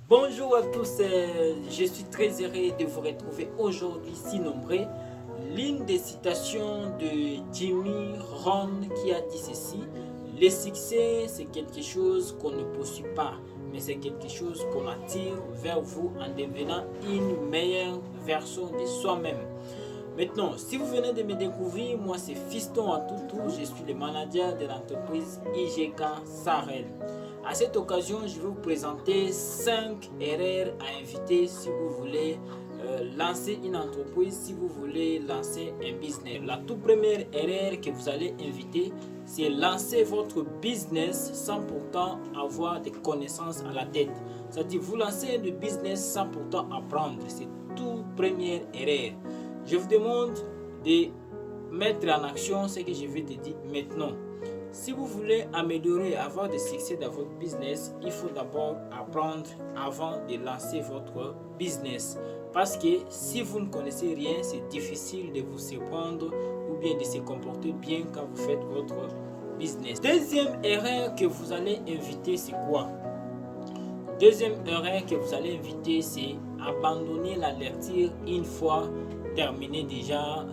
Bonjour à tous, je suis très heureux de vous retrouver aujourd'hui si nombreux. L'une des citations de Jimmy Rohn qui a dit ceci: le succès c'est quelque chose qu'on ne poursuit pas, mais c'est quelque chose qu'on attire vers vous en devenant une meilleure version de soi-même. Maintenant, si vous venez de me découvrir, moi c'est Fiston Atutu, je suis le manager de l'entreprise IGK Sahel. À cette occasion, je vais vous présenter 5 erreurs à éviter si vous voulez lancer une entreprise, si vous voulez lancer un business. La toute première erreur que vous allez éviter, c'est lancer votre business sans pourtant avoir des connaissances à la tête. C'est-à-dire vous lancez le business sans pourtant apprendre. C'est toute première erreur. Je vous demande de mettre en action ce que je vais te dire maintenant. Si vous voulez améliorer, avoir du succès dans votre business, il faut d'abord apprendre avant de lancer votre business. Parce que si vous ne connaissez rien, c'est difficile de vous surprendre ou bien de se comporter bien quand vous faites votre business. Deuxième erreur que vous allez éviter, c'est quoi? Deuxième erreur que vous allez éviter, c'est abandonner la lecture une fois terminé déjà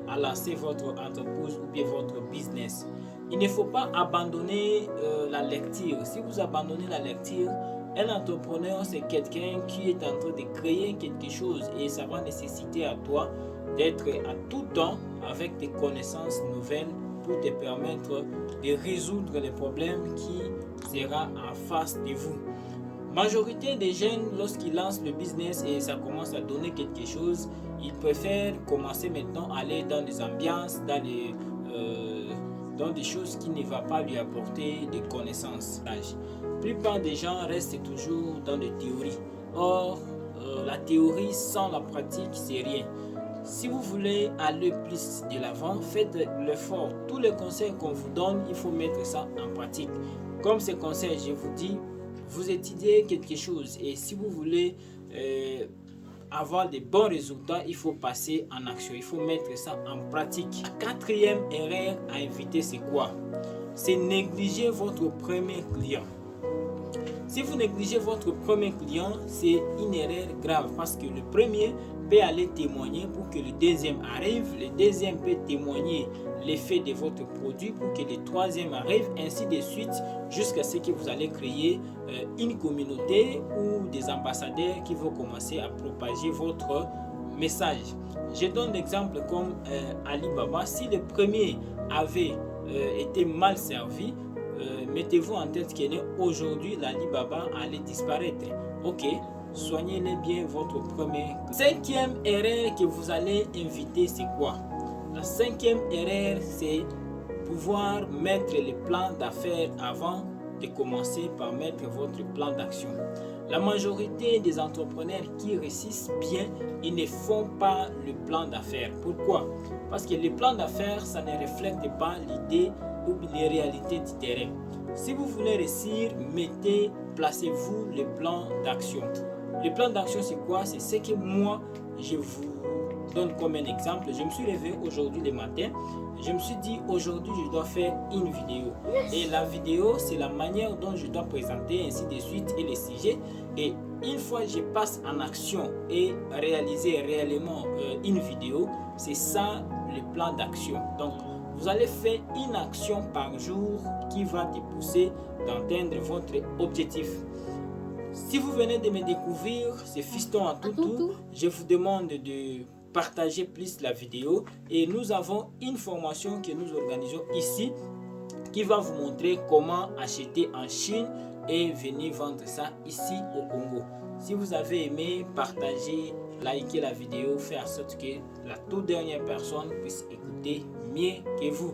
à lancer votre entreprise ou bien votre business. Il ne faut pas abandonner la lecture. Si vous abandonnez la lecture, un entrepreneur, c'est quelqu'un qui est en train de créer quelque chose et ça va nécessiter à toi d'être à tout temps avec des connaissances nouvelles pour te permettre de résoudre les problèmes qui sera en face de vous. Majorité des jeunes, lorsqu'ils lancent le business et ça commence à donner quelque chose, ils préfèrent commencer maintenant à aller dans des ambiances, dans des choses qui ne vont pas lui apporter des connaissances. La plupart des gens restent toujours dans des théories. Or, la théorie sans la pratique, c'est rien. Si vous voulez aller plus de l'avant, faites l'effort. Tous les conseils qu'on vous donne, il faut mettre ça en pratique. Comme ces conseils, je vous dis, vous étudiez quelque chose et si vous voulez avoir de bons résultats, il faut passer en action, il faut mettre ça en pratique. La quatrième erreur à éviter, c'est quoi? C'est négliger votre premier client. Si vous négligez votre premier client, c'est une erreur grave parce que le premier peut aller témoigner pour que le deuxième arrive, le deuxième peut témoigner l'effet de votre produit pour que le troisième arrive, ainsi de suite, jusqu'à ce que vous allez créer une communauté ou des ambassadeurs qui vont commencer à propager votre message. Je donne l'exemple comme Alibaba. Si le premier avait été mal servi, mettez-vous en tête qu'aujourd'hui l'Alibaba allait disparaître. Ok, soignez-les bien votre premier. Cinquième erreur que vous allez éviter, c'est quoi? La cinquième erreur, c'est pouvoir mettre les plans d'affaires avant de commencer par mettre votre plan d'action. La majorité des entrepreneurs qui réussissent bien, ils ne font pas le plan d'affaires. Pourquoi? Parce que le plan d'affaires, ça ne reflète pas l'idée ou les réalités du terrain. Si vous voulez réussir, placez-vous le plan d'action. Le plan d'action, c'est quoi? C'est ce que moi, je vous donne comme un exemple. Je me suis levé aujourd'hui le matin. Je me suis dit, aujourd'hui, je dois faire une vidéo. Et la vidéo, c'est la manière dont je dois présenter, ainsi de suite, et les sujets. Et une fois que je passe en action et réaliser réellement une vidéo, c'est ça le plan d'action. Donc, vous allez faire une action par jour qui va te pousser d'atteindre votre objectif. Si vous venez de me découvrir, c'est Fiston Atutu. Je vous demande de partager plus la vidéo et nous avons une formation que nous organisons ici qui va vous montrer comment acheter en Chine et venir vendre ça ici au Congo. Si vous avez aimé, partagez, likez la vidéo, faire en sorte que la toute dernière personne puisse écouter mieux que vous.